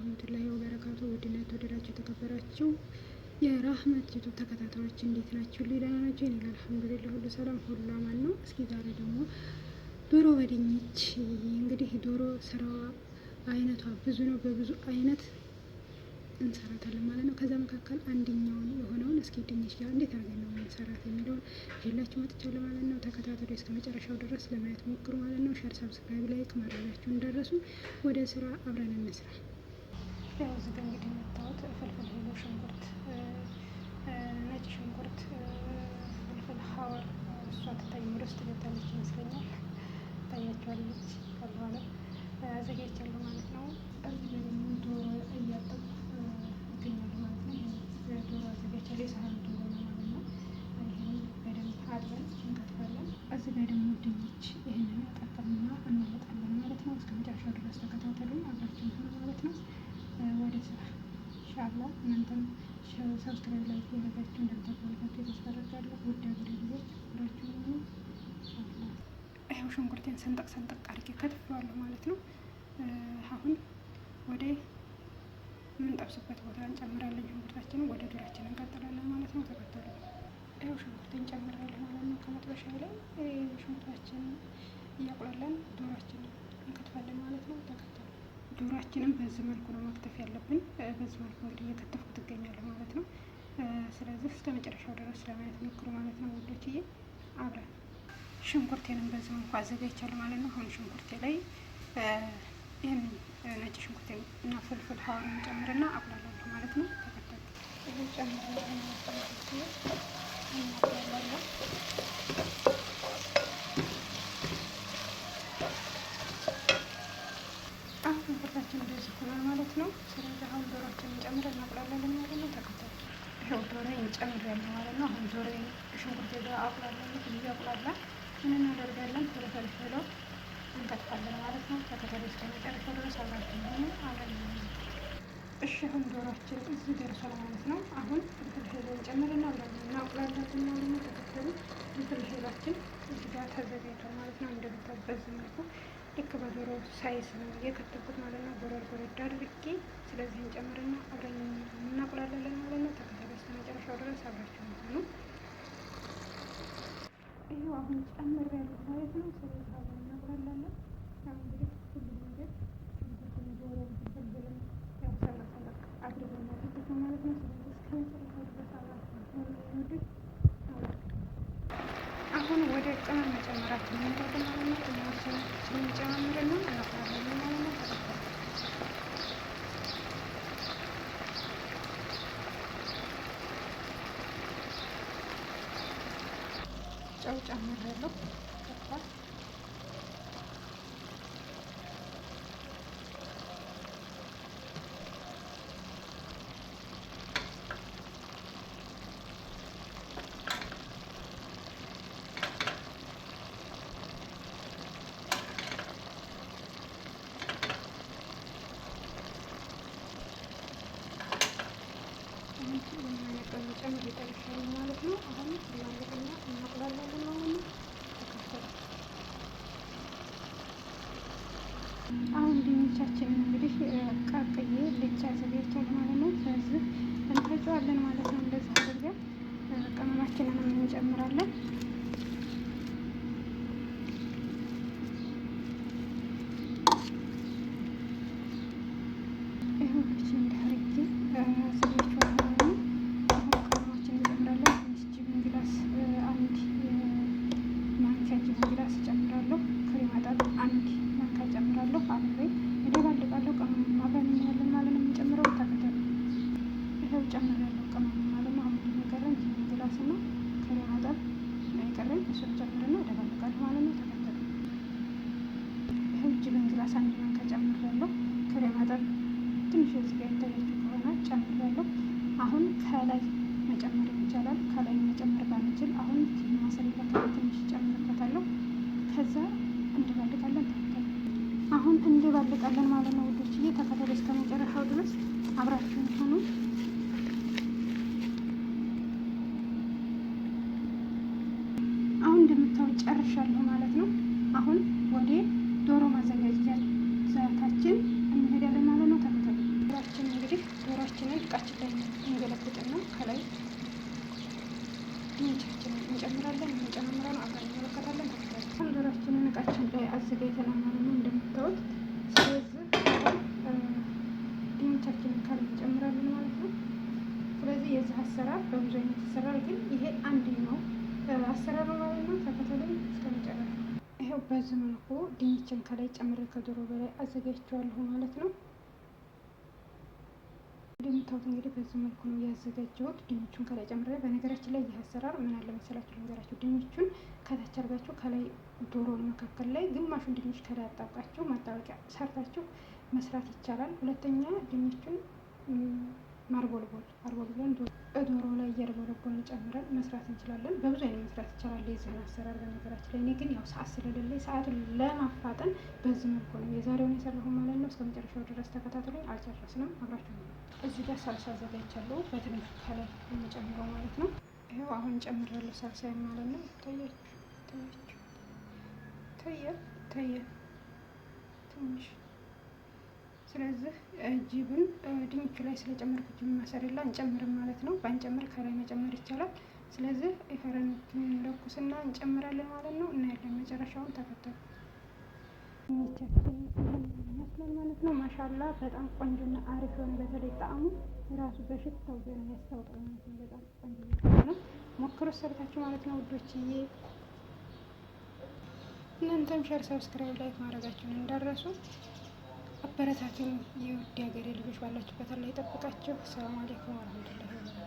ወራህመቱላሂ ወበረካቱ። ውድና የተወደዳችሁ የተከበራችሁ የራህመት ዩቱብ ተከታታዮች እንዴት ናችሁ? ደህና ናችሁ? እኔ አልሐምዱሊላህ ሁሉ ሰላም ሁሉ አማን ነው። እስኪ ዛሬ ደግሞ ዶሮ በድንች። እንግዲህ ዶሮ ስራዋ አይነቷ ብዙ ነው። በብዙ አይነት እንሰራታለን ማለት ነው። ከዛ መካከል አንደኛውን የሆነውን እስኪ ድንች ጋር እንዴት አድርገን ነው እንሰራት የሚለውን ይዤላችሁ መጥቻለሁ ማለት ነው። ተከታተሉ እስከ መጨረሻው ድረስ ለማየት ሞክሩ ማለት ነው። ሼር፣ ሰብስክራይብ፣ ላይክ ማድረጋችሁን ደረሱ። ወደ ስራ አብረን እንስራ። ያው እዚህ ጋር እንግዲህ የምታዩት ፍልፍል ሄሎ ሽንኩርት፣ ነጭ ሽንኩርት፣ ፍልፍል ሀወር እሷ ትታይ ወደ ውስጥ ገብታለች ይመስለኛል። ታያቸዋለች ከበኋላ አዘጋጅቻለሁ ማለት ነው። እዚህ ጋር ደግሞ ዶሮ እያጠብኩ ይገኛሉ ማለት ነው። ዶሮ አዘጋጅቻለሁ። የሳህን ዶሮ ነው ማለት ነው። ይህን በደንብ አድርገን እንከትፋለን። እዚህ ጋር ደግሞ ድንች ይህንን አጠጥምና እናመጣለን ማለት ነው። እስከ መጨረሻው ድረስ ተከታተሉ፣ አብራችሁን ሆኑ ማለት ነው። ወደ ስራ ኢንሻአላህ። እናንተም ሰብስክራይብ ላይ ያደረጋችሁ እንደምታደርጋችሁ ተስፋ አደርጋለሁ። ውድ ሀገሬ ልጆች አብራችሁን ሆኑ ኢንሻአላህ። ይኸው ሽንኩርቴን ሰንጠቅ ሰንጠቅ አድርጌ ከትፌዋለሁ ማለት ነው። አሁን ወደ የምንጠብስበት ቦታ እንጨምራለን። ሽንኩርታችንን ወደ ዶሯችን እንቀጥላለን ማለት ነው። ተከተሉ። ይኸው ሽንኩርቴን ጨምራለሁ ማለት ነው። ከመጥበሻ ላይ ሽንኩርታችንን እያቁላለን ዶሯችንን እንከትፋለን ማለት ነው። ተከተሉ። ዶሯችንን በዚህ መልኩ ነው መክተፍ ያለብን። በዚህ መልኩ እንግዲህ እየከተፍኩት እገኛለሁ ማለት ነው። ስለዚህ እስከ መጨረሻው ድረስ ለማየት ሞክሩ ማለት ነው ውዶችዬ። አብረን ሽንኩርቴንም በዚህ መልኩ አዘጋጅቻለሁ ማለት ነው። አሁን ሽንኩርቴ ላይ ይህንን ነጭ ሽንኩርቴ እና ፍልፍል ሀወርን ጨምርና አቁላላለሁ ማለት ነው። ተከተሉ። ይህ ጨምራለሁ እናቁላላለሁ። አሁን ሽንኩርታችን እንደዚህ ሆኗል ማለት ነው። ስለዚህ አሁን ዶሯችንን ጨምረን እናቁላላለን ማለት ነው። ተከተሉ። ይኸው ዶሮዬን ጨምሬያለሁ ማለት ነው። አሁን ዶሮዬን ሽንኩርቴ ጋር አቁላላለሁ። እያቁላላ ምን እናደርጋለን? ፍልፍል ሄሎ እንከትፋለን ማለት ነው። ተከታተሉ እስከ መጨረሻው ድረስ አብራችሁ ሆኑ። እሺ አሁን ዶሯችን እዚህ ደርሷል ማለት ነው። አሁን ፍልፍል ሄሎን ጨምረና አብረን እናቁላላለን ማለት ነው። ተከታተሉ። ፍልፍል ሄሏችን እዚህ ጋር ተዘጋጅቷል ማለት ነው። እንደምታዩት በዚህ መልኩ ልክ በዶሮ ሳይዝ ነው የከተፍኩት ማለት ነው። ጎረድ ጎረድ አድርጌ ስለዚህ እንጨምርና አብረን እናቁላላለን ማለት ነው። ተከታተሉ እስከ መጨረሻው ድረስ አብራችሁ ሆኑ። ይሄው አሁን ጨምሬያለሁ ማለት ነው። ስለዚህ አብረን እናቁላላለን። ያው እንግዲህ ሁሉም ነገር ሽንኩርቱን ዶሮ ፍልፍልን ያው ሰለቅ ሰለቅ አድርገን እናደርግ ማለት ነው። ስለዚህ እስከ መጨረሻው ድረስ አብራችሁ ሆኑ። አሁን ወደ ቅመም መጨመራችን እንሄዳለን ማለት ነው። ቅመማችን ስንጨማምርና እናቁላላለን ማለት ነው። ተከታተሉ። ጨው ጨምሬያለሁ። ጨምር ይጠርሻል ማለት ነው። አሁን እናንተና እናቁላላለን ማለት ነው። ተከተሉ። አሁን ድንቻችንን እንግዲህ ቀቅዬ ልጫ አዘጋጅቻለሁ ማለት ነው። ስለዚህ እንፈጨዋለን ማለት ነው። እንደዚህ አድርገን ቅመማችንንም እንጨምራለን። ጨምሬያለሁ ቅመም ማለት ነው። አሁን የሚቀረን ግላስ ነው። ከሪያ ማጠብ አይቀረኝ። እሱን ጨምርና እደባልቃለሁ ማለት ነው። ተከተሉ። ይኸው እጅግን ግላስ አንድ ማንካ ጨምሬያለሁ። ከሪያ ማጠብ ትንሽ እዚህ ጋር ይታያችሁ ከሆነ ጨምሬያለሁ። አሁን ከላይ መጨመር ይቻላል። ከላይ መጨመር ባንችል አሁን ማሰሪያ ከላይ ትንሽ ጨምርበታለሁ። ከዛ እንደባልቃለን። ተከተሉ። አሁን እንደባልቃለን ማለት ነው ውዶችዬ። ተከተሉ እስከ መጨረሻው ድረስ አብራችሁን ሆኑ። እንደምታዩት ጨርሻለሁ ማለት ነው። አሁን ወደ ዶሮ ማዘጋጀታችን እንሄዳለን ማለት ነው። ተከተሉ። ዶሯችን እንግዲህ ዶሯችንን እቃችን ላይ እንገለብጥና ከላይ ድንቻችንን እንጨምራለን። እንጨምረን አብረን እንመለከታለን። ተከታተሉ። ዶሯችንን እቃችን ላይ አዘጋጅተናል ማለት ነው እንደምታዩት። ስለዚህ ድንቻችንን ከላይ እንጨምራለን ማለት ነው። ስለዚህ የዚህ አሰራር በብዙ አይነት ይሰራል፣ ግን ይሄ አንደኛው አሰራር ነው ማለት ነው። ተከታተሉ እስከመጨረሻ። ይሄው በዚህ መልኩ ድንችን ከላይ ጨምሬ ከዶሮ በላይ አዘጋጅቼዋለሁ ማለት ነው። እንደምታዩት እንግዲህ በዚህ መልኩ ነው ያዘጋጀሁት። ድንቹን ከላይ ጨምሬ፣ በነገራችን ላይ ይህ አሰራር ምን አለ መሰላችሁ ልንገራችሁ። ድንቹን ከታች አድርጋችሁ ከላይ ዶሮ መካከል ላይ ግማሹን ድንች ከላይ አጣብቃችሁ ማጣበቂያ ሰርታችሁ መስራት ይቻላል። ሁለተኛ ድንቹን ማርቦልቦል ብለን ዶሮ ላይ እያርቦለቦልን ጨምረን መስራት እንችላለን። በብዙ አይነት መስራት ይቻላል የዚህን አሰራር። በነገራችን ላይ እኔ ግን ያው ሰዓት ስለሌለኝ ሰዓቱን ለማፋጠን በዚህ መልኩ ነው የዛሬውን የሰራሁ ማለት ነው። እስከ መጨረሻው ድረስ ተከታተሉኝ። አልጨረስንም፣ አብራችሁ ነው። እዚህ ጋር ሳልሳ አዘጋጅቻለሁ በትንሹ ከላይ የምጨምረው ማለት ነው። ይኸው አሁን ጨምራለሁ ሳልሳ ማለት ነው። ታየ ትንሽ። ስለዚህ ጅብን ድንቹ ላይ ስለጨመርኩት መሰረላ እንጨምርም ማለት ነው። ባንጨምር ከላይ መጨመር ይቻላል። ስለዚህ የፈረን ለኩስና እንጨምራለን ማለት ነው። እናያለን መጨረሻውን። ተከተሉ። ድንቻችን ይመስላል ማለት ነው። ማሻላ በጣም ቆንጆና አሪፍ የሆነ በተለይ ጣዕሙ ራሱ በሽታው ገና ያስታውቃል ማለት ነው። በጣም ቆንጆ ነው። ሞክሩት ሰርታችሁ ማለት ነው ውዶችዬ። እናንተም ሸር፣ ሰብስክራይብ፣ ላይክ ማድረጋችሁን እንዳረሱ። አበረታቱን። የውድ ሀገሬ ልጆች ባላችሁበት ላይ ጠብቃችሁ። ሰላም አለይኩም ወረህመቱላሂ ወበረካቱህ።